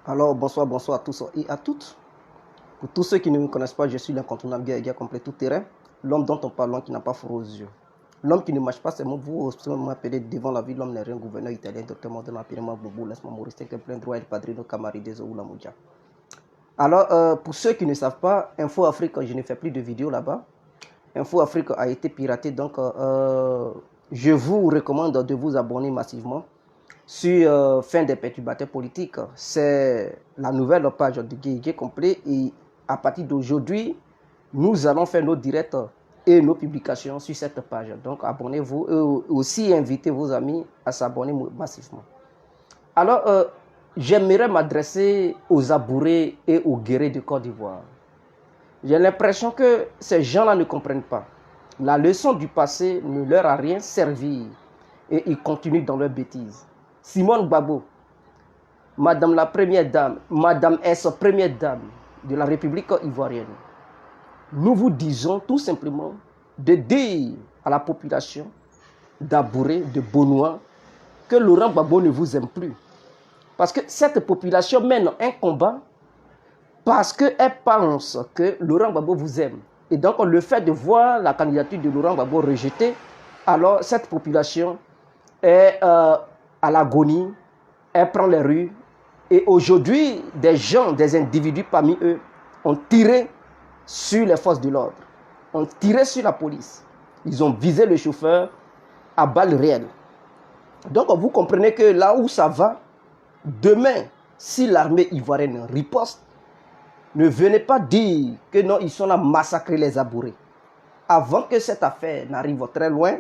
Alors, bonsoir à tous et à toutes. Pour tous ceux qui ne me connaissent pas, je suis l'incontournable guerre complet tout terrain, l'homme dont on parle, l'homme qui n'a pas froid aux yeux. L'homme qui ne marche pas, c'est moi, vous m'appelez devant la vie, l'homme n'est rien, gouverneur italien, docteur Modena, appelez-moi Bobo, laisse-moi mourir, c'est que plein droit, el padrino, camarides, ou la moudia. Alors, pour ceux qui ne savent pas, Info Afrique, je ne fais plus de vidéos là-bas. Info Afrique a été piraté, donc je vous recommande de vous abonner massivement sur Fin des perturbateurs politiques. C'est la nouvelle page de Guerrier complet et à partir d'aujourd'hui, nous allons faire nos directs et nos publications sur cette page. Donc abonnez-vous et aussi invitez vos amis à s'abonner massivement. Alors, j'aimerais m'adresser aux abourés et aux guerriers de Côte d'Ivoire. J'ai l'impression que ces gens-là ne comprennent pas. La leçon du passé ne leur a rien servi et ils continuent dans leur bêtise. Simone Gbagbo, Madame la Première Dame, Madame S, Première Dame de la République ivoirienne, nous vous disons tout simplement de dire à la population d'Abouré, de Bonois, que Laurent Gbagbo ne vous aime plus. Parce que cette population mène un combat parce qu'elle pense que Laurent Gbagbo vous aime. Et donc le fait de voir la candidature de Laurent Gbagbo rejetée, alors cette population est à l'agonie, elle prend les rues. Et aujourd'hui, des gens, des individus parmi eux ont tiré sur les forces de l'ordre, ont tiré sur la police. Ils ont visé le chauffeur à balles réelles. Donc vous comprenez que là où ça va, demain, si l'armée ivoirienne riposte, ne venez pas dire que non, ils sont là massacrer les abourés. Avant que cette affaire n'arrive très loin,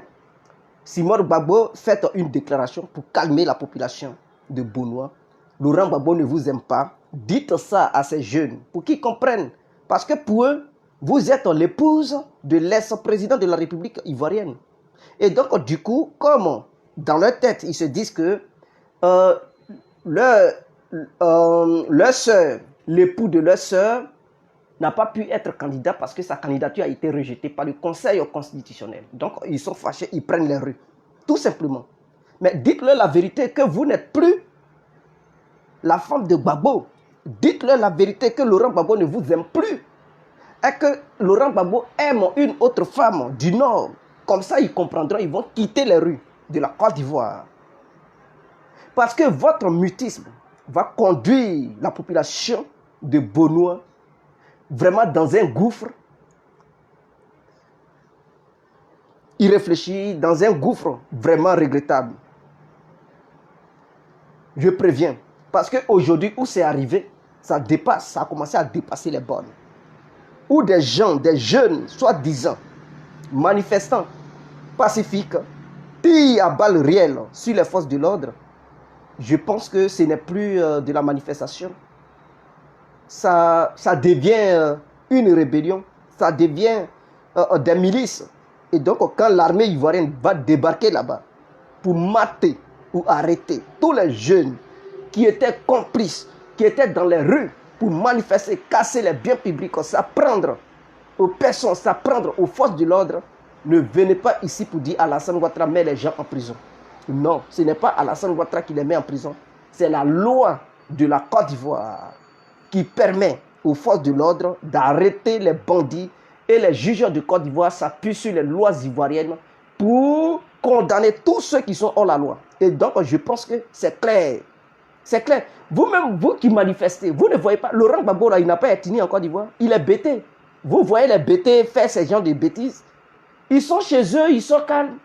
Simone Gbagbo fait une déclaration pour calmer la population de Bonois. Laurent Gbagbo ne vous aime pas. Dites ça à ces jeunes pour qu'ils comprennent. Parce que pour eux, vous êtes l'épouse de l'ex-président de la République ivoirienne. Et donc, du coup, comme dans leur tête, ils se disent que leur soeur, l'époux de leur soeur, n'a pas pu être candidat parce que sa candidature a été rejetée par le Conseil constitutionnel. Donc, ils sont fâchés, ils prennent les rues. Tout simplement. Mais dites-leur la vérité que vous n'êtes plus la femme de Gbagbo. Dites-leur la vérité que Laurent Gbagbo ne vous aime plus. Et que Laurent Gbagbo aime une autre femme du Nord. Comme ça, ils comprendront, ils vont quitter les rues de la Côte d'Ivoire. Parce que votre mutisme va conduire la population de Bonois vraiment dans un gouffre irréfléchi, dans un gouffre vraiment regrettable. Je préviens. Parce qu'aujourd'hui, où c'est arrivé, ça dépasse, ça a commencé à dépasser les bornes. Où des gens, des jeunes, soi-disant, manifestants, pacifiques, tirent à balles réelles sur les forces de l'ordre. Je pense que ce n'est plus de la manifestation. Ça devient une rébellion, ça devient des milices. Et donc, quand l'armée ivoirienne va débarquer là-bas pour mater ou arrêter tous les jeunes qui étaient complices, qui étaient dans les rues pour manifester, casser les biens publics, s'apprendre aux personnes, s'apprendre aux forces de l'ordre, ne venez pas ici pour dire Alassane Ouattara met les gens en prison. Non, ce n'est pas Alassane Ouattara qui les met en prison. C'est la loi de la Côte d'Ivoire qui permet aux forces de l'ordre d'arrêter les bandits et les juges de Côte d'Ivoire s'appuient sur les lois ivoiriennes pour condamner tous ceux qui sont hors la loi. Et donc, je pense que c'est clair. C'est clair. Vous-même, vous qui manifestez, vous ne voyez pas. Laurent Gbagbo, il n'a pas ethnie en Côte d'Ivoire. Il est bêté. Vous voyez les bêtés faire ces genres de bêtises. Ils sont chez eux, ils sont calmes.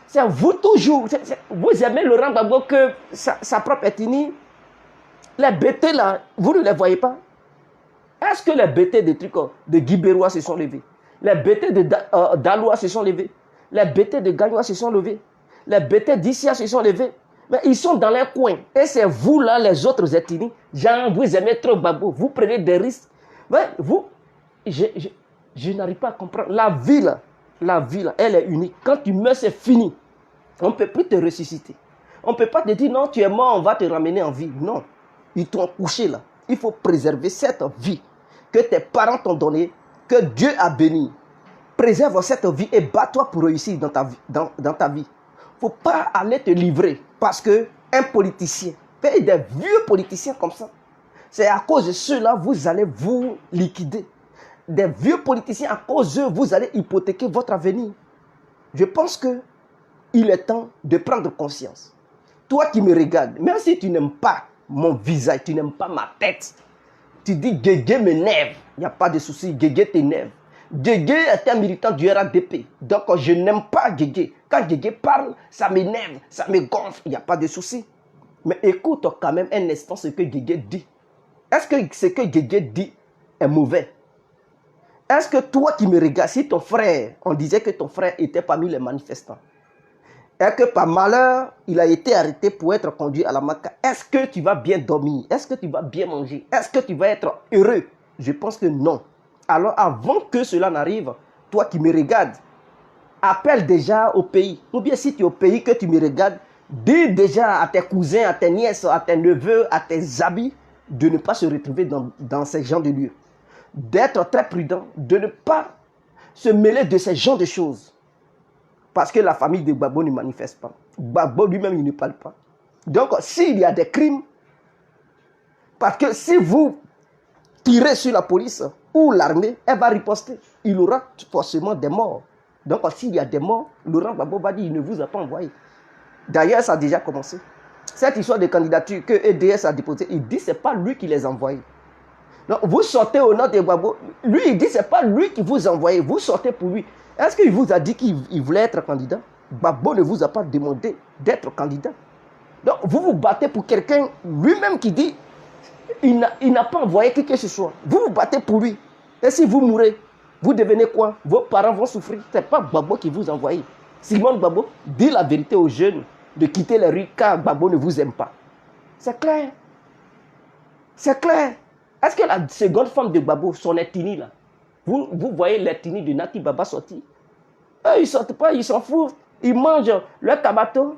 C'est vous toujours. Vous aimez Laurent Gbagbo que sa propre ethnie. Les bêtés là, vous ne les voyez pas. Est-ce que les bêtés de trucs de Guibérois se sont levés? Les bêtés de Dalois se sont levés? Les bêtés de Gagnois se sont levés? Les bêtés d'Issia se sont levés? Mais ils sont dans les coins. Et c'est vous là, les autres ethnies. Genre, vous aimez trop Gbagbo. Vous prenez des risques. Mais vous, je n'arrive pas à comprendre. La vie là, elle est unique. Quand tu meurs, c'est fini. On ne peut plus te ressusciter. On ne peut pas te dire non, tu es mort, on va te ramener en vie. Non. Ils t'ont couché là. Il faut préserver cette vie que tes parents t'ont donnée, que Dieu a bénie. Préserve cette vie et bats-toi pour réussir dans ta vie. Dans ta vie. Il ne faut pas aller te livrer parce qu'un politicien, des vieux politiciens comme ça, C'est à cause de cela vous allez vous liquider. Des vieux politiciens, à cause d'eux, vous allez hypothéquer votre avenir. Je pense qu'il est temps de prendre conscience. Toi qui me regardes, même si tu n'aimes pas mon visage, tu n'aimes pas ma tête, tu dis Guégué m'énerve. Il n'y a pas de souci, Guégué t'énerve. Guégué est un militant du RADP. Donc je n'aime pas Guégué. Quand Guégué parle, ça m'énerve, ça me gonfle. Il n'y a pas de souci. Mais écoute quand même un instant ce que Guégué dit. Est-ce que ce que Guégué dit est mauvais? Est-ce que toi qui me regardes, si ton frère, on disait que ton frère était parmi les manifestants, et que par malheur, il a été arrêté pour être conduit à la Maka, est-ce que tu vas bien dormir? Est-ce que tu vas bien manger? Est-ce que tu vas être heureux? Je pense que non. Alors avant que cela n'arrive, toi qui me regardes, appelle déjà au pays. Ou bien si tu es au pays que tu me regardes, dis déjà à tes cousins, à tes nièces, à tes neveux, à tes amis, de ne pas se retrouver dans ces genres de lieux. D'être très prudent, de ne pas se mêler de ces genres de choses. Parce que la famille de Gbagbo ne manifeste pas. Gbagbo lui-même, il ne parle pas. Donc, s'il y a des crimes, parce que si vous tirez sur la police ou l'armée, elle va riposter. Il aura forcément des morts. Donc, s'il y a des morts, Laurent Gbagbo va dire, il ne vous a pas envoyé. D'ailleurs, ça a déjà commencé. Cette histoire de candidature que EDS a déposée, il dit que ce n'est pas lui qui les a envoyés. Donc, vous sortez au nom de Gbagbo. Lui, il dit que ce n'est pas lui qui vous a envoyé. Vous sortez pour lui. Est-ce qu'il vous a dit qu'il voulait être candidat? Gbagbo ne vous a pas demandé d'être candidat. Donc, vous vous battez pour quelqu'un lui-même qui dit il n'a pas envoyé qui que ce soit. Vous vous battez pour lui. Et si vous mourrez, vous devenez quoi? Vos parents vont souffrir. Ce n'est pas Gbagbo qui vous a envoyé. Simon Gbagbo dit la vérité aux jeunes de quitter les rues car Gbagbo ne vous aime pas. C'est clair. C'est clair. Est-ce que la seconde femme de Gbagbo, son ethnie là, vous voyez l'ethnie de Nati Baba sortir? Eux, ils ne sortent pas, ils s'en foutent. Ils mangent leur tabato.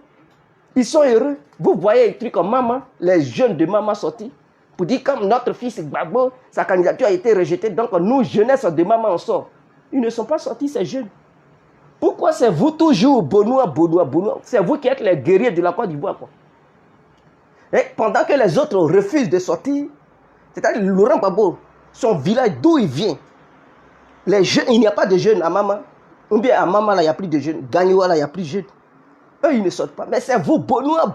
Ils sont heureux. Vous voyez les trucs comme maman, les jeunes de maman sortis. Pour dire comme notre fils Gbagbo, sa candidature a été rejetée. Donc nous, jeunesse de maman, on sort. Ils ne sont pas sortis, ces jeunes. Pourquoi c'est vous toujours, Bonoua? C'est vous qui êtes les guerriers de la Côte d'Ivoire. Et pendant que les autres refusent de sortir, c'est-à-dire Laurent Gbagbo, son village d'où il vient, les jeunes, il n'y a pas de jeunes à Maman. Ou bien à Maman, là, il n'y a plus de jeunes. Gagnoua, là, il n'y a plus de jeunes. Eux, ils ne sortent pas. Mais c'est vous, Bonoua.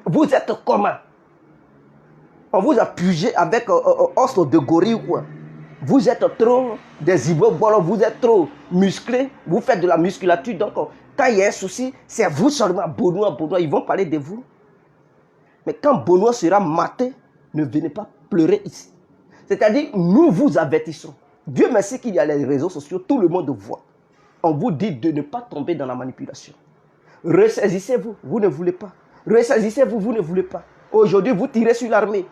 Vous êtes comment? On vous a pugé avec os de gorille ou quoi? Vous êtes trop des Ibo-Bolo, vous êtes trop musclés, vous faites de la musculature. Donc, quand il y a un souci, c'est vous seulement, Bonoua. Ils vont parler de vous. Mais quand Bonoua sera maté, ne venez pas pleurer ici. C'est-à-dire, nous vous avertissons. Dieu merci qu'il y a les réseaux sociaux, tout le monde voit. On vous dit de ne pas tomber dans la manipulation. Ressaisissez-vous, vous ne voulez pas. Ressaisissez-vous, vous ne voulez pas. Aujourd'hui, vous tirez sur l'armée.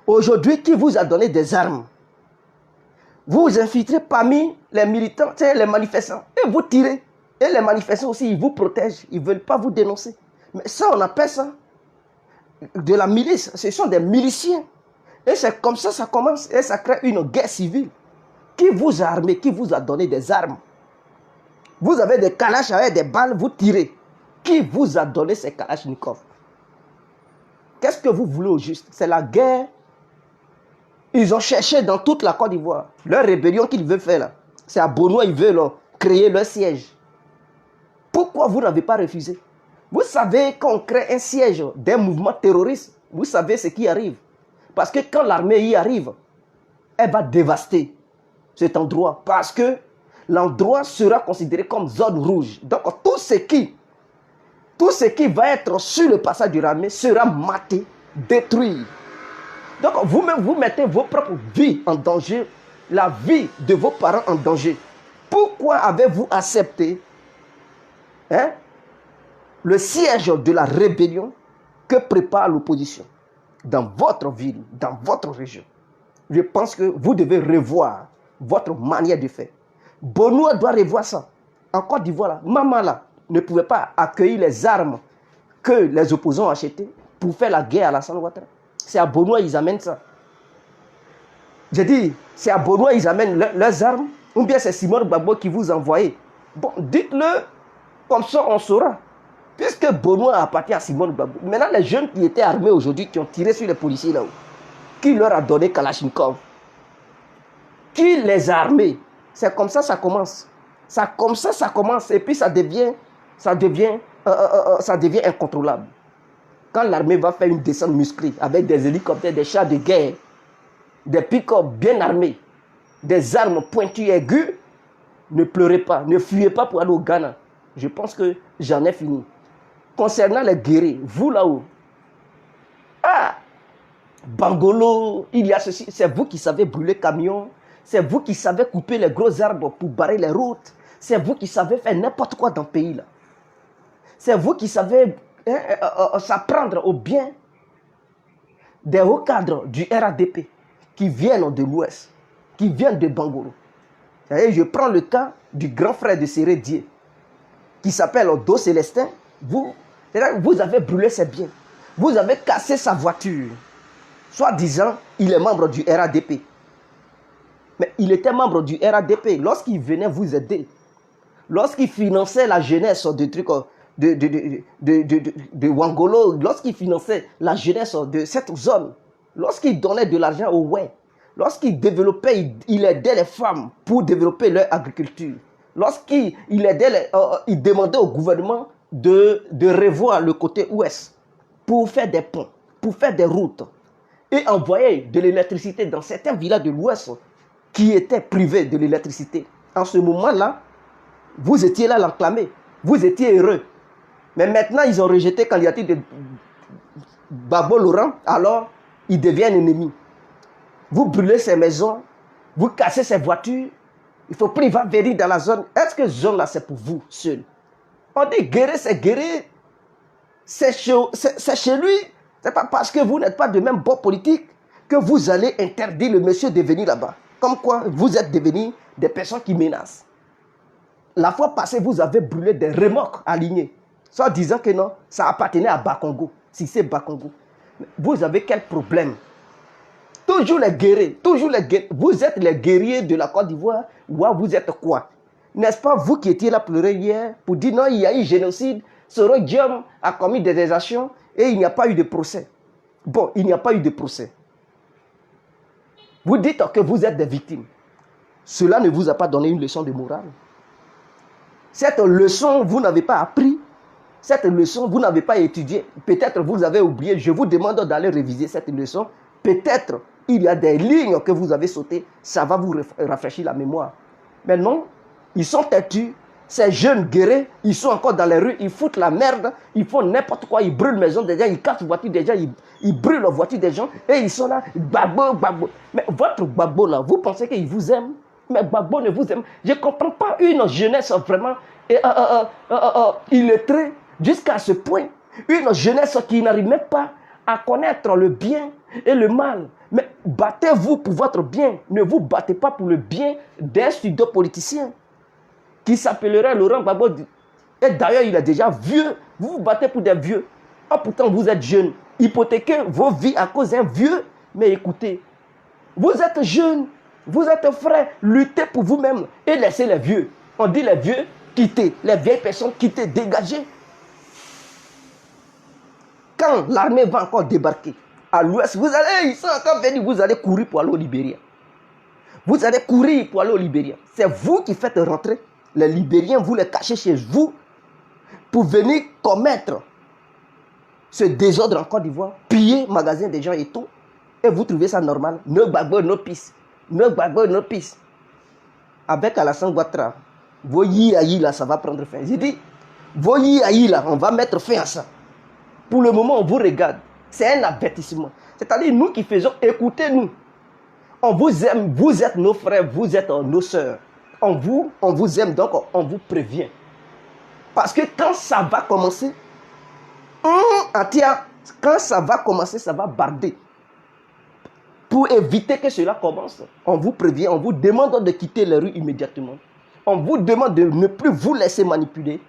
Aujourd'hui, qui vous a donné des armes? Vous vous infiltrez parmi les militants, les manifestants, et vous tirez. Et les manifestants aussi, ils vous protègent, ils ne veulent pas vous dénoncer. Mais ça, on appelle ça de la milice. Ce sont des miliciens. Et c'est comme ça, ça commence. Et ça crée une guerre civile. Qui vous a armé? Qui vous a donné des armes? Vous avez des kalash avec des balles, vous tirez. Qui vous a donné ces kalachnikovs? Qu'est-ce que vous voulez au juste? C'est la guerre. Ils ont cherché dans toute la Côte d'Ivoire. Leur rébellion qu'ils veulent faire là, c'est à Bonoua, ils veulent créer leur siège. Pourquoi vous n'avez pas refusé? Vous savez, quand on crée un siège d'un mouvement terroriste, vous savez ce qui arrive. Parce que quand l'armée y arrive, elle va dévaster cet endroit. Parce que l'endroit sera considéré comme zone rouge. Donc tout ce qui va être sur le passage de l'armée sera maté, détruit. Donc vous-même, vous mettez vos propres vies en danger, la vie de vos parents en danger. Pourquoi avez-vous accepté le siège de la rébellion que prépare l'opposition dans votre ville, dans votre région? Je pense que vous devez revoir votre manière de faire. Bonoua doit revoir ça. En Côte d'Ivoire, là, maman là, ne pouvait pas accueillir les armes que les opposants ont achetées pour faire la guerre à Alassane Ouattara. C'est à Bonoua ils amènent ça. J'ai dit, c'est à Bonoua ils amènent leurs armes, ou bien c'est Simon Gbagbo qui vous envoie. Bon, dites-le, comme ça on saura. Puisque Bonoua appartient à Simon Gbagbo. Maintenant, les jeunes qui étaient armés aujourd'hui, qui ont tiré sur les policiers là-haut, Qui leur a donné Kalachnikov? Qui les a armés? C'est comme ça ça commence. Comme ça ça commence et puis ça devient incontrôlable. Quand l'armée va faire une descente musclée avec des hélicoptères, des chars de guerre, des pick-up bien armés, des armes pointues aiguës, ne pleurez pas, ne fuyez pas pour aller au Ghana. Je pense que j'en ai fini. Concernant les guerriers, vous là-haut, Bangolo, il y a ceci, c'est vous qui savez brûler camions, c'est vous qui savez couper les gros arbres pour barrer les routes, c'est vous qui savez faire n'importe quoi dans le pays là. C'est vous qui savez s'apprendre au bien des hauts cadres du RADP qui viennent de l'Ouest, qui viennent de Bangolo. Et je prends le cas du grand frère de Sérédier, qui s'appelle Odo Célestin. Vous avez brûlé ses biens. Vous avez cassé sa voiture. Soi-disant, il est membre du RADP. Mais il était membre du RADP lorsqu'il venait vous aider. Lorsqu'il finançait la jeunesse de trucs de Wangolo, lorsqu'il finançait la jeunesse de cette zone, lorsqu'il donnait de l'argent aux Wé, lorsqu'il développait, il aidait les femmes pour développer leur agriculture, lorsqu'il aidait, il demandait au gouvernement de revoir le côté ouest pour faire des ponts, pour faire des routes et envoyer de l'électricité dans certains villages de l'ouest qui étaient privés de l'électricité. En ce moment-là, vous étiez là l'enclamé, vous étiez heureux. Mais maintenant, ils ont rejeté la candidature de Babo Laurent, alors ils deviennent ennemis. Vous brûlez ses maisons, vous cassez ses voitures, il faut plus venir dans la zone. Est-ce que zone là, c'est pour vous seul? On dit guérir, c'est guérir. C'est chez lui. Ce n'est pas parce que vous n'êtes pas de même bord politique que vous allez interdire le monsieur de venir là-bas. Comme quoi, vous êtes devenus des personnes qui menacent. La fois passée, vous avez brûlé des remorques alignées, soit disant que non, ça appartenait à Bakongo, si c'est Bakongo. Vous avez quel problème? Toujours les guerriers, vous êtes les guerriers de la Côte d'Ivoire, ou vous êtes quoi? N'est-ce pas vous qui étiez là pleurer hier pour dire non, il y a eu génocide, Soro Diom a commis des exactions et il n'y a pas eu de procès. Bon, il n'y a pas eu de procès. Vous dites que vous êtes des victimes. Cela ne vous a pas donné une leçon de morale. Cette leçon, vous n'avez pas appris. Cette leçon, vous n'avez pas étudié. Peut-être vous avez oublié. Je vous demande d'aller réviser cette leçon. Peut-être il y a des lignes que vous avez sautées. Ça va vous rafraîchir la mémoire. Mais non, ils sont têtus. Ces jeunes guerriers, ils sont encore dans les rues. Ils foutent la merde. Ils font n'importe quoi. Ils brûlent maison des gens. Ils cassent les voitures des gens. Ils brûlent la voiture des gens. Et ils sont là. Babo, babo. Mais votre babo là, vous pensez qu'il vous aime? Mais Babo ne vous aime. Je ne comprends pas une jeunesse vraiment illettrée jusqu'à ce point. Une jeunesse qui n'arrive même pas à connaître le bien et le mal. Mais battez-vous pour votre bien. Ne vous battez pas pour le bien d'un studio politicien qui s'appellerait Laurent Gbagbo. Et d'ailleurs, il est déjà vieux. Vous vous battez pour des vieux. Ah, pourtant, vous êtes jeunes. Hypothéquez vos vies à cause d'un vieux. Mais écoutez, vous êtes jeunes. Vous êtes frères, luttez pour vous-même et laissez les vieux. On dit les vieux, quittez. Les vieilles personnes, quittez, dégagez. Quand l'armée va encore débarquer à l'ouest, vous allez, ils sont encore venus, vous allez courir pour aller au Libéria. Vous allez courir pour aller au Libéria. C'est vous qui faites rentrer les Libériens, vous les cachez chez vous pour venir commettre ce désordre en Côte d'Ivoire, piller magasin des gens et tout. Et vous trouvez ça normal? No Gbagbo, no peace. No Gbagbo, no peace. Avec Alassane Ouattara, vos yi là, ça va prendre fin. J'ai dit, vos yi là, on va mettre fin à ça. Pour le moment, on vous regarde. C'est un avertissement. C'est-à-dire, nous qui faisons, écoutez-nous. On vous aime, vous êtes nos frères, vous êtes nos sœurs. On vous aime, donc on vous prévient. Parce que quand ça va commencer, quand ça va commencer, ça va barder. Pour éviter que cela commence, on vous prévient, on vous demande de quitter les rues immédiatement. On vous demande de ne plus vous laisser manipuler.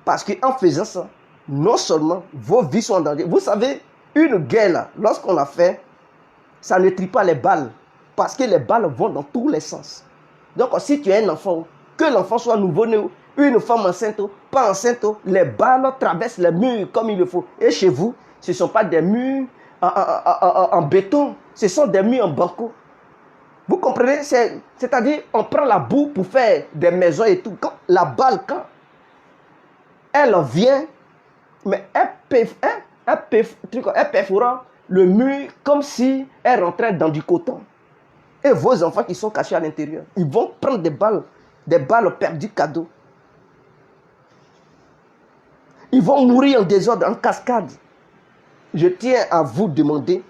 Parce qu'en faisant ça, non seulement vos vies sont en danger. Vous savez, une guerre, là, lorsqu'on la fait, ça ne trie pas les balles. Parce que les balles vont dans tous les sens. Donc, si tu as un enfant, que l'enfant soit nouveau-né, une femme enceinte, pas enceinte, les balles traversent les murs comme il le faut. Et chez vous, ce ne sont pas des murs en béton. Ce sont des murs en banco. Vous comprenez? C'est-à-dire, on prend la boue pour faire des maisons et tout. Quand la balle, quand elle vient, mais elle perfora le mur comme si elle rentrait dans du coton. Et vos enfants qui sont cachés à l'intérieur, ils vont prendre des balles perdues cadeaux. Ils vont mourir en désordre, en cascade. Je tiens à vous demander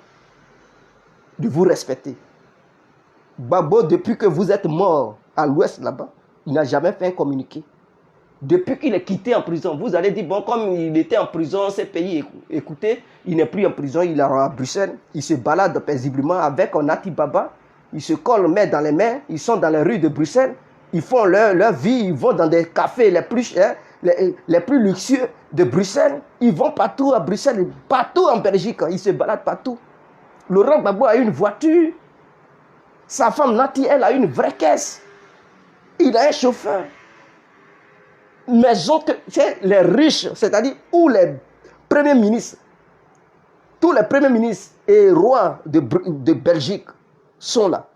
de vous respecter. Gbagbo, depuis que vous êtes mort à l'ouest là-bas, il n'a jamais fait un communiqué. Depuis qu'il est quitté en prison, vous allez dire, bon, comme il était en prison, ces pays, écoutez, il n'est plus en prison, il est à Bruxelles, il se balade paisiblement avec un Nati Baba, ils se collent main dans les mains, ils sont dans les rues de Bruxelles, ils font leur vie, ils vont dans des cafés les plus luxueux de Bruxelles, ils vont partout à Bruxelles, partout en Belgique, ils se baladent partout. Laurent Gbagbo a une voiture, sa femme Nati, elle a une vraie caisse, il a un chauffeur. Maison que les riches, c'est-à-dire où les premiers ministres, tous les premiers ministres et rois de Belgique sont là,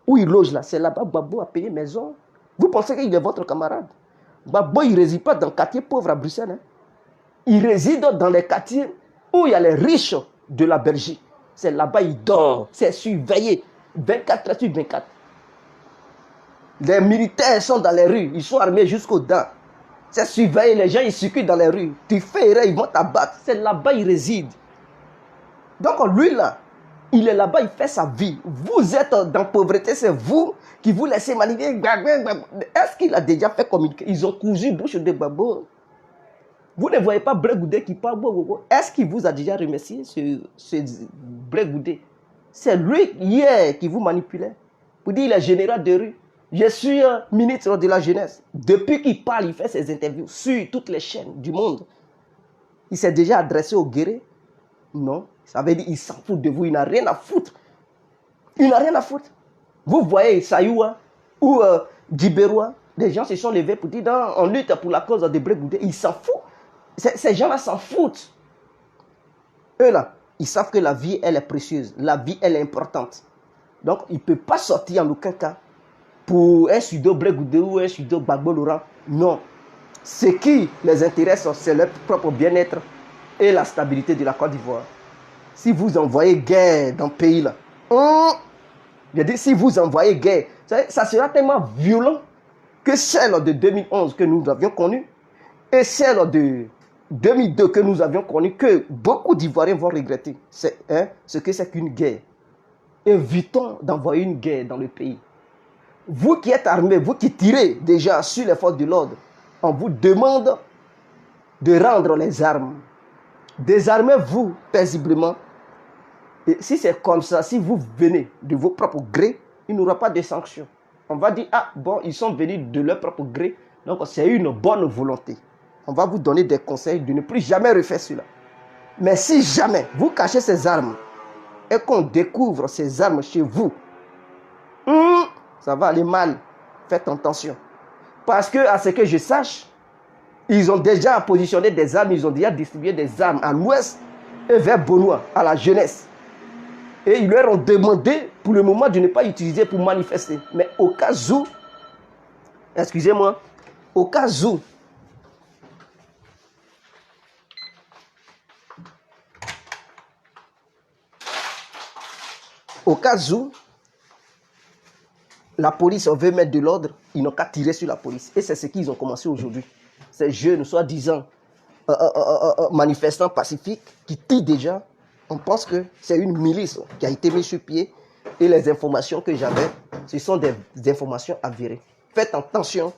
où ils logent là, c'est là-bas. Gbagbo a payé maison. Vous pensez qu'il est votre camarade? Gbagbo, il ne réside pas dans le quartier pauvre à Bruxelles. Hein? Il réside dans les quartiers où il y a les riches de la Belgique. C'est là-bas, il dort, c'est surveillé 24 heures sur 24. Les militaires sont dans les rues, ils sont armés jusqu'aux dents. C'est surveillé, les gens ils circulent dans les rues. Tu fais erreur, ils vont t'abattre. C'est là-bas il réside. Donc lui là, il est là-bas, il fait sa vie. Vous êtes dans la pauvreté, c'est vous qui vous laissez manipuler. Est-ce qu'il a déjà fait communiquer? Ils ont cousu bouche de Gbagbo. Vous ne voyez pas Blé Goudé qui parle. Est-ce qu'il vous a déjà remercié, ce Blé Goudé? C'est lui hier qui vous manipulait. Vous dites il est général de rue. Je suis ministre de la jeunesse. Depuis qu'il parle, il fait ses interviews sur toutes les chaînes du monde. Il s'est déjà adressé au guerrier? Non. Ça veut dire qu'il s'en fout de vous. Il n'a rien à foutre. Il n'a rien à foutre. Vous voyez Sayoua ou Djiberoua, des gens se sont levés pour dire on lutte pour la cause de Blé Goudé. Ils s'en foutent. Ces gens-là s'en foutent. Eux là, ils savent que la vie, elle est précieuse. La vie, elle est importante. Donc, il ne peut pas sortir en aucun cas pour un pseudo Blé Goudé ou un pseudo Gbagbo Laurent. Non. Ce qui les intéresse, c'est leur propre bien-être et la stabilité de la Côte d'Ivoire. Si vous envoyez guerre dans le pays là, je dis si vous envoyez guerre, ça sera tellement violent que celle de 2011 que nous avions connue et celle de 2002 que nous avions connue, que beaucoup d'Ivoiriens vont regretter. C'est ce que c'est qu'une guerre. Évitons d'envoyer une guerre dans le pays. Vous qui êtes armés, vous qui tirez déjà sur les forces de l'ordre, on vous demande de rendre les armes. Désarmez-vous paisiblement. Et si c'est comme ça, si vous venez de vos propres grés, il n'y aura pas de sanctions. On va dire, ah bon, ils sont venus de leur propre gré, donc c'est une bonne volonté. On va vous donner des conseils de ne plus jamais refaire cela. Mais si jamais vous cachez ces armes et qu'on découvre ces armes chez vous, ça va aller mal. Faites attention. Parce que, à ce que je sache, ils ont déjà positionné des armes, ils ont déjà distribué des armes à l'ouest et vers Benoît, à la jeunesse. Et ils leur ont demandé, pour le moment, de ne pas utiliser pour manifester. Mais au cas où, excusez-moi, au cas où, la police veut mettre de l'ordre, ils n'ont qu'à tirer sur la police. Et c'est ce qu'ils ont commencé aujourd'hui. Ces jeunes, soi-disant, manifestants pacifiques, qui tirent déjà. On pense que c'est une milice qui a été mise sur pied. Et les informations que j'avais, ce sont des informations avérées. Faites attention.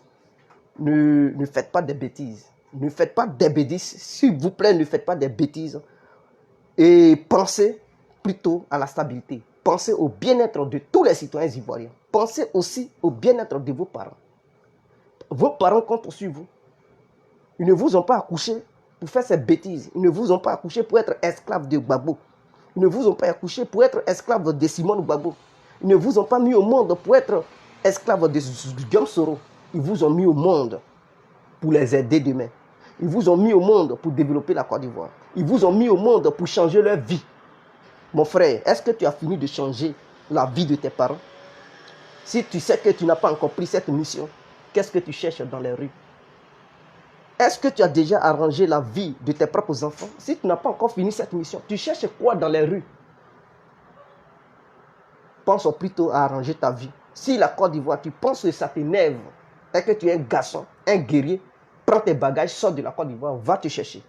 Ne faites pas des bêtises. Ne faites pas des bêtises. S'il vous plaît, ne faites pas des bêtises. Et pensez plutôt à la stabilité. Pensez au bien-être de tous les citoyens ivoiriens. Pensez aussi au bien-être de vos parents. Vos parents comptent sur vous. Ils ne vous ont pas accouché pour faire ces bêtises. Ils ne vous ont pas accouché pour être esclave de Gbagbo. Ils ne vous ont pas accouché pour être esclave de Simone Gbagbo. Ils ne vous ont pas mis au monde pour être esclave de Guillaume Soro. Ils vous ont mis au monde pour les aider demain. Ils vous ont mis au monde pour développer la Côte d'Ivoire. Ils vous ont mis au monde pour changer leur vie. Mon frère, est-ce que tu as fini de changer la vie de tes parents? Si tu sais que tu n'as pas encore pris cette mission, qu'est-ce que tu cherches dans les rues? Est-ce que tu as déjà arrangé la vie de tes propres enfants? Si tu n'as pas encore fini cette mission, tu cherches quoi dans les rues? Pense plutôt à arranger ta vie. Si la Côte d'Ivoire, tu penses que ça t'énerve et que tu es un garçon, un guerrier, prends tes bagages, sors de la Côte d'Ivoire, va te chercher.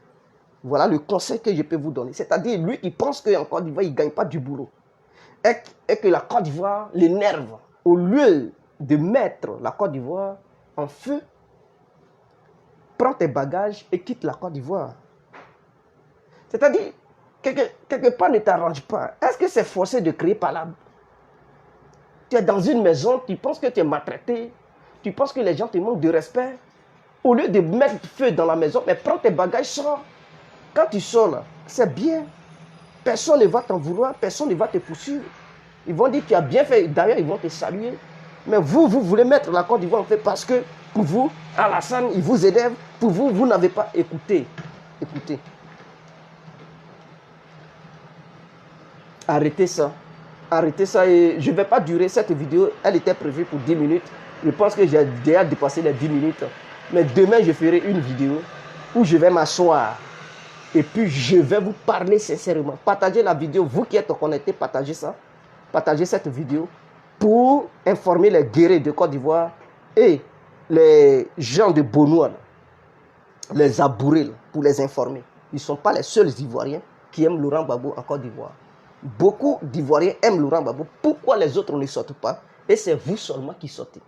Voilà le conseil que je peux vous donner. C'est-à-dire, lui qui pense qu'en Côte d'Ivoire, il ne gagne pas du boulot. Et que la Côte d'Ivoire l'énerve. Au lieu de mettre la Côte d'Ivoire en feu, prends tes bagages et quitte la Côte d'Ivoire. C'est-à-dire, quelque part ne t'arrange pas. Est-ce que c'est forcé de créer par là? Tu es dans une maison, tu penses que tu es maltraité, tu penses que les gens te manquent de respect. Au lieu de mettre feu dans la maison, mais prends tes bagages, sors. Quand tu sors là, c'est bien. Personne ne va t'en vouloir, personne ne va te poursuivre. Ils vont dire que tu as bien fait, d'ailleurs ils vont te saluer. Mais vous voulez mettre la Côte d'Ivoire en fait parce que pour vous, Alassane, il vous élève. Pour vous, vous n'avez pas écouté. Écoutez. Arrêtez ça. Arrêtez ça et je ne vais pas durer cette vidéo. Elle était prévue pour 10 minutes. Je pense que j'ai déjà dépassé les 10 minutes. Mais demain, je ferai une vidéo où je vais m'asseoir. Et puis, je vais vous parler sincèrement. Partagez la vidéo. Vous qui êtes connectés, partagez ça. Partagez cette vidéo pour informer les guerriers de Côte d'Ivoire et les gens de Bonois, les abourés, pour les informer. Ils ne sont pas les seuls Ivoiriens qui aiment Laurent Gbagbo en Côte d'Ivoire. Beaucoup d'Ivoiriens aiment Laurent Gbagbo. Pourquoi les autres ne sortent pas? Et c'est vous seulement qui sortez.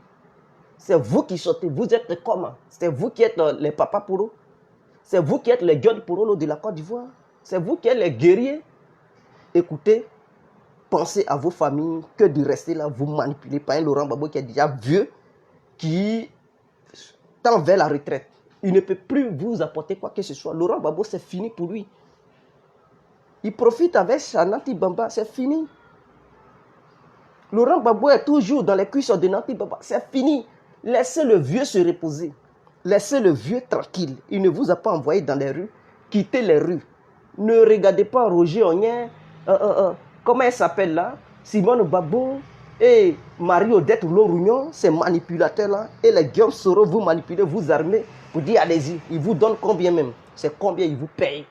C'est vous qui sortez. Vous êtes comment? C'est vous qui êtes les papas pour eux. C'est vous qui êtes les gueules pour eux de la Côte d'Ivoire. C'est vous qui êtes les guerriers. Écoutez, pensez à vos familles que de rester là, vous manipuler par un Laurent Gbagbo qui est déjà vieux, qui tend vers la retraite. Il ne peut plus vous apporter quoi que ce soit. Laurent Gbagbo, c'est fini pour lui. Il profite avec Nanti Bamba, c'est fini. Laurent Gbagbo est toujours dans les cuisses de Nanti Bamba, c'est fini. Laissez le vieux se reposer. Laissez le vieux tranquille. Il ne vous a pas envoyé dans les rues. Quittez les rues. Ne regardez pas Roger Onyen. Comment elle s'appelle là? Simone Gbagbo et Marie-Odette Lorugnon, ces manipulateurs-là. Et les Guillaume Soro, vous manipulez, vous armez. Vous dites allez-y. Ils vous donnent combien même? C'est combien ils vous payent?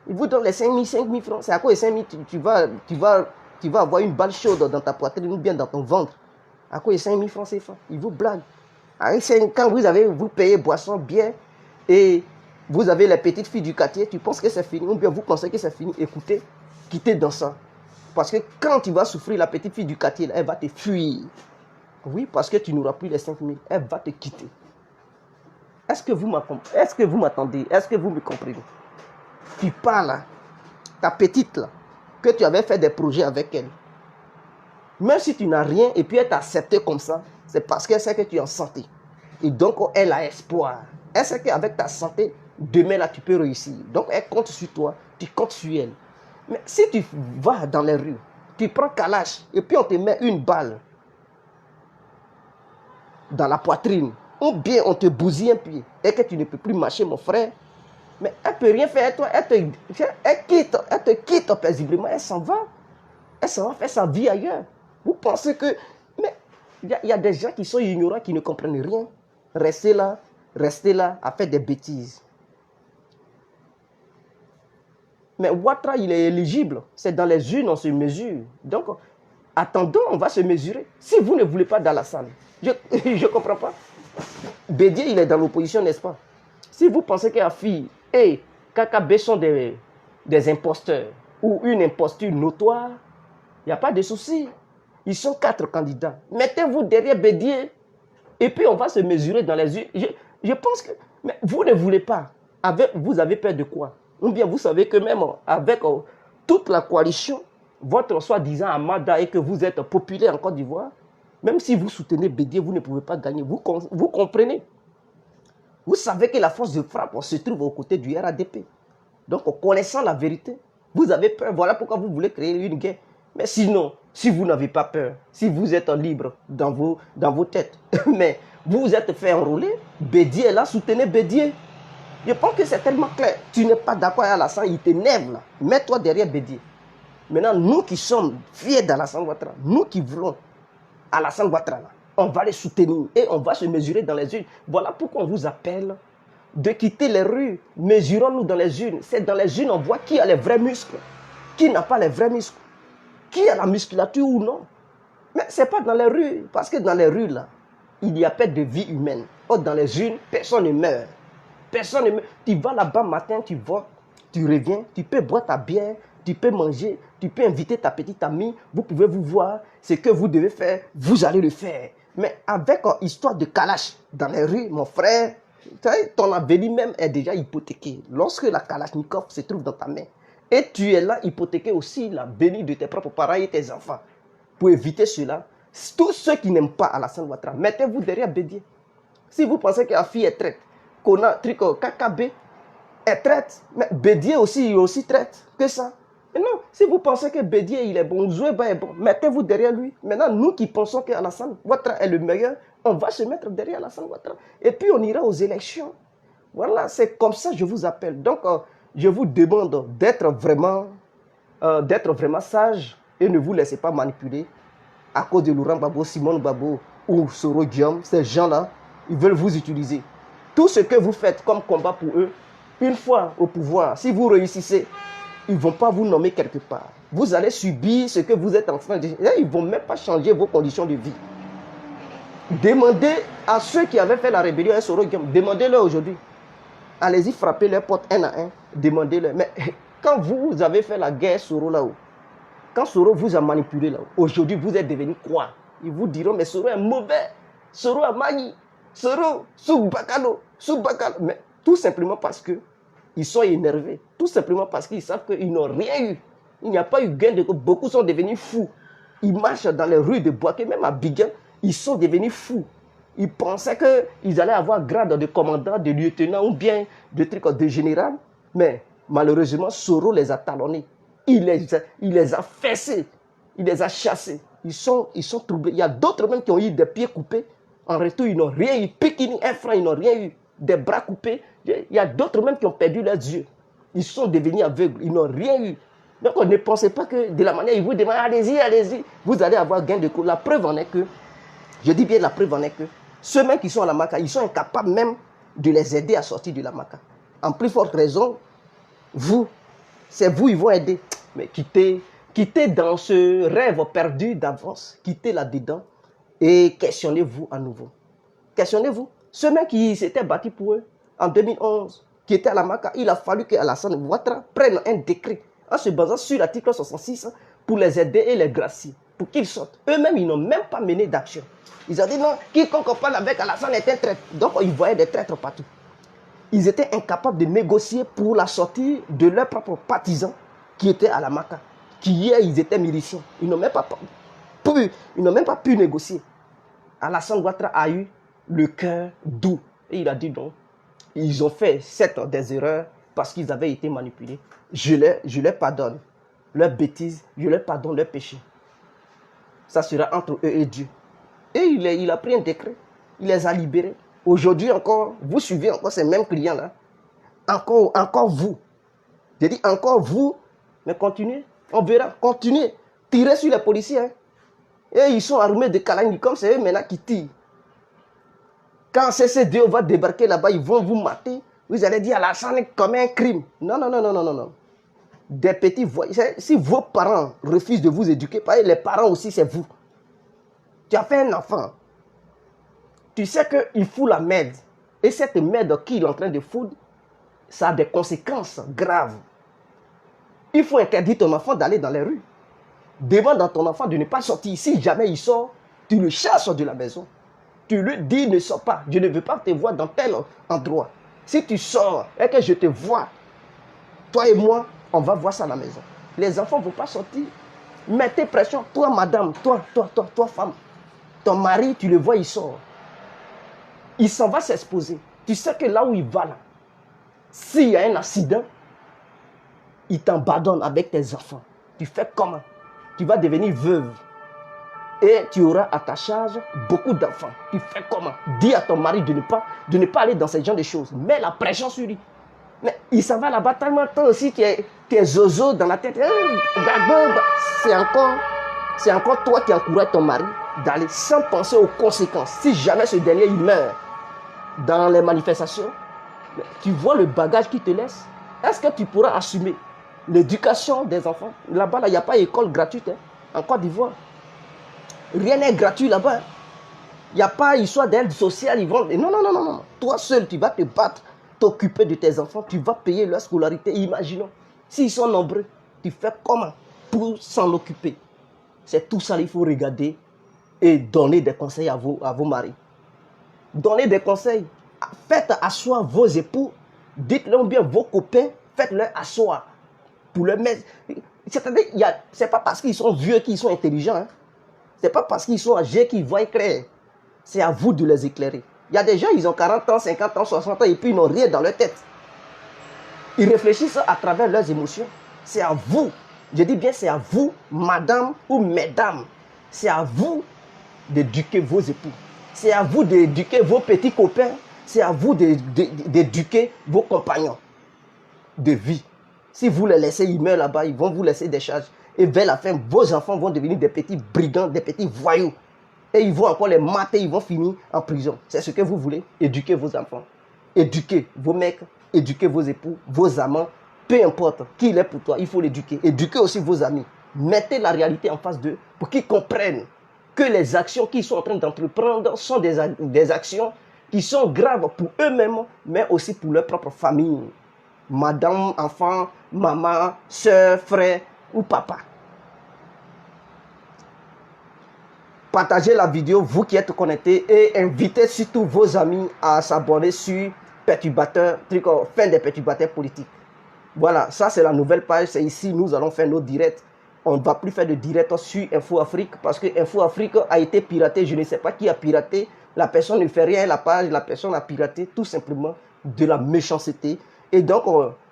Ils vous donnent les 5 000 francs. C'est à quoi les 5 000 tu vas avoir une balle chaude dans ta poitrine ou bien dans ton ventre. À quoi les 5 000 francs CFA? Ils vous blaguent. Quand vous payez boisson, bière, et vous avez les petites filles du quartier, tu penses que c'est fini, ou bien vous pensez que c'est fini, écoutez, quittez dans ça. Parce que quand tu vas souffrir, la petite fille du quartier, elle va te fuir. Oui, parce que tu n'auras plus les 5 000, elle va te quitter. Est-ce que vous m'attendez? Est-ce que vous me comprenez? Tu parles là, ta petite là, que tu avais fait des projets avec elle. Même si tu n'as rien et puis elle t'a accepté comme ça, c'est parce qu'elle sait que tu es en santé. Et donc, elle a espoir. Elle sait qu'avec ta santé, demain là, tu peux réussir. Donc, elle compte sur toi, tu comptes sur elle. Mais si tu vas dans les rues, tu prends Kalash et puis on te met une balle dans la poitrine, ou bien on te bousille un pied et que tu ne peux plus marcher, mon frère, mais elle ne peut rien faire à toi. Elle te quitte paisiblement, elle s'en va. Elle s'en va faire sa vie ailleurs. Vous pensez que... Mais il y a des gens qui sont ignorants, qui ne comprennent rien. Restez là à faire des bêtises. Mais Ouattara, il est éligible. C'est dans les urnes, on se mesure. Donc, attendons, on va se mesurer. Si vous ne voulez pas d'Alassane, je ne comprends pas. Bédier, il est dans l'opposition, n'est-ce pas? Si vous pensez que la fille et Kaka sont des imposteurs ou une imposture notoire, il n'y a pas de souci. Ils sont 4 candidats. Mettez-vous derrière Bédier et puis on va se mesurer dans les yeux. Je pense que... Mais vous ne voulez pas. Vous avez peur de quoi? Ou bien vous savez que même avec toute la coalition, votre soi-disant Amada et que vous êtes populaire en Côte d'Ivoire, même si vous soutenez Bédier, vous ne pouvez pas gagner. Vous comprenez? Vous savez que la force de frappe se trouve aux côtés du RADP. Donc, en connaissant la vérité, vous avez peur. Voilà pourquoi vous voulez créer une guerre. Mais sinon, si vous n'avez pas peur, si vous êtes libre dans vos têtes, mais vous êtes fait enrôler, Bédier est là, soutenez Bédier. Je pense que c'est tellement clair. Tu n'es pas d'accord avec Alassane, il t'énerve là. Mets-toi derrière Bédier. Maintenant, nous qui sommes fiers d'Alassane Ouattara, nous qui voulons Alassane Ouattara, on va les soutenir et on va se mesurer dans les urnes. Voilà pourquoi on vous appelle de quitter les rues. Mesurons-nous dans les urnes. C'est dans les urnes on voit qui a les vrais muscles, qui n'a pas les vrais muscles, qui a la musculature ou non. Mais ce n'est pas dans les rues, parce que dans les rues, là, il y a perte de vie humaine. Or, dans les urnes, personne ne meurt. Personne ne meurt. Tu vas là-bas matin, tu vas, tu reviens, tu peux boire ta bière, tu peux manger, tu peux inviter ta petite amie, vous pouvez vous voir, ce que vous devez faire, vous allez le faire. Mais avec histoire de calache dans les rues, mon frère, ton avenir même est déjà hypothéqué. Lorsque la Kalachnikov se trouve dans ta main, et tu es là hypothéqué aussi l'avenir de tes propres parents et tes enfants. Pour éviter cela, tous ceux qui n'aiment pas Alassane Ouattara, mettez-vous derrière Bédié. Si vous pensez que la fille est traite, qu'on a KKB est traite, mais Bédié aussi, il aussi traite que ça. Mais non, si vous pensez que Bédié il est bon, Zoueba est bon, mettez-vous derrière lui. Maintenant, nous qui pensons qu'Alassane Ouattara est le meilleur, on va se mettre derrière Alassane Ouattara. Et puis on ira aux élections. Voilà, c'est comme ça que je vous appelle. Donc, je vous demande d'être vraiment sage et ne vous laissez pas manipuler à cause de Laurent Gbagbo, Simone Gbagbo ou Soro Diom. Ces gens-là, ils veulent vous utiliser. Tout ce que vous faites comme combat pour eux, une fois au pouvoir, si vous réussissez, ils ne vont pas vous nommer quelque part. Vous allez subir ce que vous êtes en train de dire. Ils ne vont même pas changer vos conditions de vie. Demandez à ceux qui avaient fait la rébellion à Soro Diom, demandez-leur aujourd'hui. Allez-y, frappez leurs portes un à un, demandez-leur. Mais quand vous avez fait la guerre Soro là-haut, quand Soro vous a manipulé là-haut, aujourd'hui vous êtes devenu quoi? Ils vous diront, mais Soro est mauvais, Soro a mani, Soro Soubakalo. Mais tout simplement parce qu'ils sont énervés, tout simplement parce qu'ils savent qu'ils n'ont rien eu. Il n'y a pas eu gain de cause. Beaucoup sont devenus fous. Ils marchent dans les rues de Boaké, même à Biguin, ils sont devenus fous. Ils pensaient qu'ils allaient avoir grade de commandant, de lieutenant ou bien de trucs de général. Mais malheureusement, Soro les a talonnés. Il les a fessés. Il les a chassés. Ils sont troublés. Il y a d'autres même qui ont eu des pieds coupés. En retour, ils n'ont rien eu. Pikini, un franc, ils n'ont rien eu. Des bras coupés. Il y a d'autres même qui ont perdu leurs yeux. Ils sont devenus aveugles. Ils n'ont rien eu. Donc, ne pensez pas que de la manière, ils vous demandent, allez-y, allez-y. Vous allez avoir gain de cause. La preuve en est que, je dis bien la preuve en est que, ceux-mêmes qui sont à la Maka, ils sont incapables même de les aider à sortir de la Maka. En plus forte raison, c'est vous, ils vont aider. Mais quittez dans ce rêve perdu d'avance, quittez là-dedans et questionnez-vous à nouveau. Questionnez-vous. Ceux-mêmes qui s'étaient battus pour eux en 2011, qui étaient à la Maka, il a fallu que Alassane Ouattara prenne un décret en se basant sur l'article 66 pour les aider et les gracier, pour qu'ils sortent. Eux-mêmes, ils n'ont même pas mené d'action. Ils ont dit non, quiconque parle avec Alassane est un traître. Donc, ils voyaient des traîtres partout. Ils étaient incapables de négocier pour la sortie de leurs propres partisans qui étaient à la Maka, qui hier, ils étaient miliciens. Ils n'ont même pas pu négocier. Alassane Ouattara a eu le cœur doux. Et il a dit non. Ils ont fait des erreurs parce qu'ils avaient été manipulés. Je les pardonne leurs bêtises, je leur pardonne leurs péchés. Ça sera entre eux et Dieu. Et il a pris un décret. Il les a libérés. Aujourd'hui encore, vous suivez encore ces mêmes clients-là. Encore vous. J'ai dit encore vous, mais continuez. On verra. Continuez. Tirez sur les policiers. Hein. Et ils sont armés de Kalachnikov, c'est eux maintenant qui tirent. Quand CCDO va débarquer là-bas, ils vont vous mater. Vous allez dire Alassane comme un crime. Non. Des petits voyous. Si vos parents refusent de vous éduquer, les parents aussi, c'est vous. Tu as fait un enfant. Tu sais qu'il fout la merde. Et cette merde qu'il est en train de foutre, ça a des conséquences graves. Il faut interdire ton enfant d'aller dans les rues. Demande à ton enfant de ne pas sortir. Si jamais il sort, tu le chasses de la maison. Tu lui dis ne sors pas. Je ne veux pas te voir dans tel endroit. Si tu sors et que je te vois, toi et moi, on va voir ça à la maison. Les enfants ne vont pas sortir. Mettez pression. Toi, madame, toi, femme. Ton mari, tu le vois, il sort. Il s'en va s'exposer. Tu sais que là où il va, là, s'il y a un accident, il t'abandonne avec tes enfants. Tu fais comment? Tu vas devenir veuve. Et tu auras à ta charge beaucoup d'enfants. Tu fais comment? Dis à ton mari de ne pas aller dans ce genre de choses. Mets la pression sur lui. Mais il s'en va là-bas tellement de temps aussi qui est zozo dans la tête. C'est encore toi qui encourages ton mari d'aller sans penser aux conséquences. Si jamais ce dernier il meurt dans les manifestations, tu vois le bagage qu'il te laisse. Est-ce que tu pourras assumer l'éducation des enfants? Là-bas, il n'y a pas d'école gratuite en Côte d'Ivoire. Rien n'est gratuit là-bas. Il n'y a pas histoire d'aide sociale. Non. Toi seul, tu vas te battre, t'occuper de tes enfants. Tu vas payer leur scolarité. Imaginons, s'ils sont nombreux, tu fais comment pour s'en occuper? C'est tout ça qu'il faut regarder et donner des conseils à vos maris. Donnez des conseils. Faites asseoir vos époux. Dites-leur bien vos copains. Faites-leur asseoir. Pour leur mettre. C'est-à-dire, ce n'est pas parce qu'ils sont vieux qu'ils sont intelligents. Hein. Ce n'est pas parce qu'ils sont âgés qu'ils voient clair. C'est à vous de les éclairer. Il y a des gens, ils ont 40 ans, 50 ans, 60 ans et puis ils n'ont rien dans leur tête. Ils réfléchissent à travers leurs émotions. C'est à vous. Je dis bien, c'est à vous, madame ou mesdames. C'est à vous d'éduquer vos époux. C'est à vous d'éduquer vos petits copains. C'est à vous d'éduquer vos compagnons de vie. Si vous les laissez, ils meurent là-bas, ils vont vous laisser des charges. Et vers la fin, vos enfants vont devenir des petits brigands, des petits voyous. Et ils vont encore les mater, ils vont finir en prison. C'est ce que vous voulez. Éduquez vos enfants. Éduquez vos mecs, éduquez vos époux, vos amants. Peu importe qui il est pour toi, il faut l'éduquer. Éduquez aussi vos amis. Mettez la réalité en face d'eux pour qu'ils comprennent que les actions qu'ils sont en train d'entreprendre sont des actions qui sont graves pour eux-mêmes, mais aussi pour leur propre famille. Madame, enfant, maman, soeur, frère ou papa. Partagez la vidéo, vous qui êtes connectés, et invitez surtout vos amis à s'abonner sur Perturbateur, fin des perturbateurs politiques. Voilà, ça c'est la nouvelle page, c'est ici, nous allons faire nos directs. On ne va plus faire de direct sur Info Afrique parce que Info Afrique a été piraté. Je ne sais pas qui a piraté. La personne ne fait rien à la page. La personne a piraté tout simplement de la méchanceté. Et donc,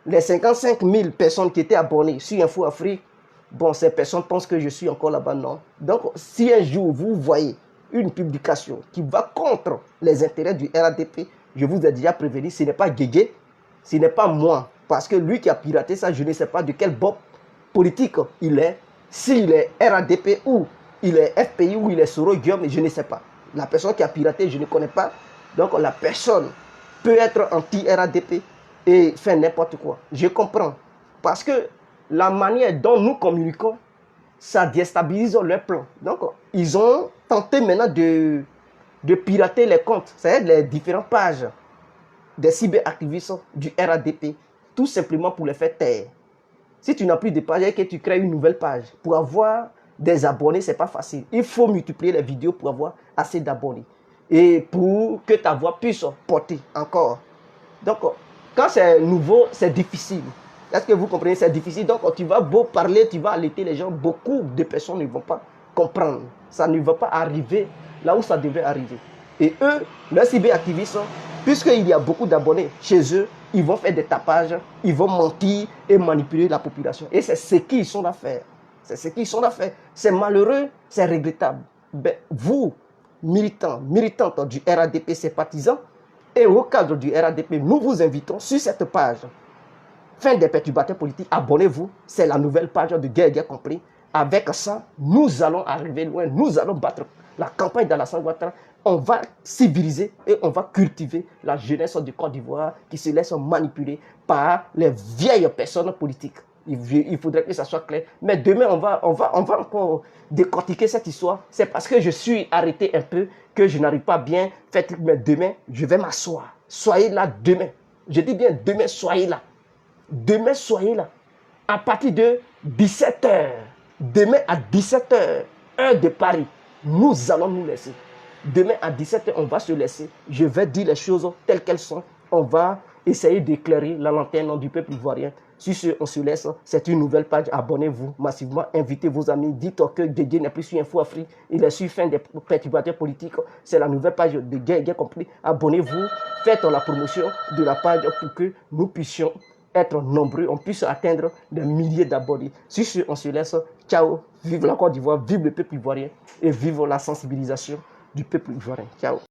les 55 000 personnes qui étaient abonnées sur Info Afrique, bon, ces personnes pensent que je suis encore là-bas, non. Donc, si un jour vous voyez une publication qui va contre les intérêts du RADP, je vous ai déjà prévenu, ce n'est pas Guégué, ce n'est pas moi. Parce que lui qui a piraté ça, je ne sais pas de quel bob politique il est, s'il est RADP ou il est FPI ou il est Soro Guillaume, je ne sais pas. La personne qui a piraté, je ne connais pas. Donc la personne peut être anti-RADP et faire n'importe quoi. Je comprends. Parce que la manière dont nous communiquons, ça déstabilise leur plan. Donc ils ont tenté maintenant de pirater les comptes, c'est-à-dire les différentes pages des cyberactivistes du RADP, tout simplement pour les faire taire. Si tu n'as plus de page et que tu crées une nouvelle page, pour avoir des abonnés, ce n'est pas facile. Il faut multiplier les vidéos pour avoir assez d'abonnés. Et pour que ta voix puisse porter encore. Donc, quand c'est nouveau, c'est difficile. Est-ce que vous comprenez? C'est difficile. Donc, tu vas beau parler, tu vas allaiter les gens. Beaucoup de personnes ne vont pas comprendre. Ça ne va pas arriver là où ça devait arriver. Et eux, les cyberactivistes, puisqu'il y a beaucoup d'abonnés chez eux, ils vont faire des tapages, ils vont mentir et manipuler la population. Et c'est ce qu'ils sont à faire. C'est ce qu'ils sont à faire. C'est malheureux, c'est regrettable. Ben, vous, militants, militantes du RADP, sympathisants, et au cadre du RADP, nous vous invitons sur cette page. Fin des perturbateurs politiques, abonnez-vous. C'est la nouvelle page de Guerre compris. Avec ça, nous allons arriver loin. Nous allons battre la campagne d'Alassane Ouattara. On va civiliser et on va cultiver la jeunesse du Côte d'Ivoire qui se laisse manipuler par les vieilles personnes politiques. Il faudrait que ça soit clair. Mais demain, on va encore décortiquer cette histoire. C'est parce que je suis arrêté un peu que je n'arrive pas bien faire. Mais demain, je vais m'asseoir. Soyez là demain. Je dis bien demain, soyez là. Demain, soyez là. À partir de 17h. Demain à 17h, heure de Paris, nous allons nous laisser. Demain à 17h, on va se laisser. Je vais dire les choses telles qu'elles sont. On va essayer d'éclairer la lanterne du peuple ivoirien. Sur ce, on se laisse. C'est une nouvelle page. Abonnez-vous massivement. Invitez vos amis. Dites que Guégué n'est plus sur Info Afrique. Il est sur fin des perturbateurs politiques. C'est la nouvelle page de Guégué compris. Abonnez-vous. Faites la promotion de la page pour que nous puissions être nombreux, on puisse atteindre des milliers d'abonnés. Sur ce, on se laisse. Ciao. Vive la Côte d'Ivoire, vive le peuple ivoirien et vive la sensibilisation du peuple ivoirien. Ciao.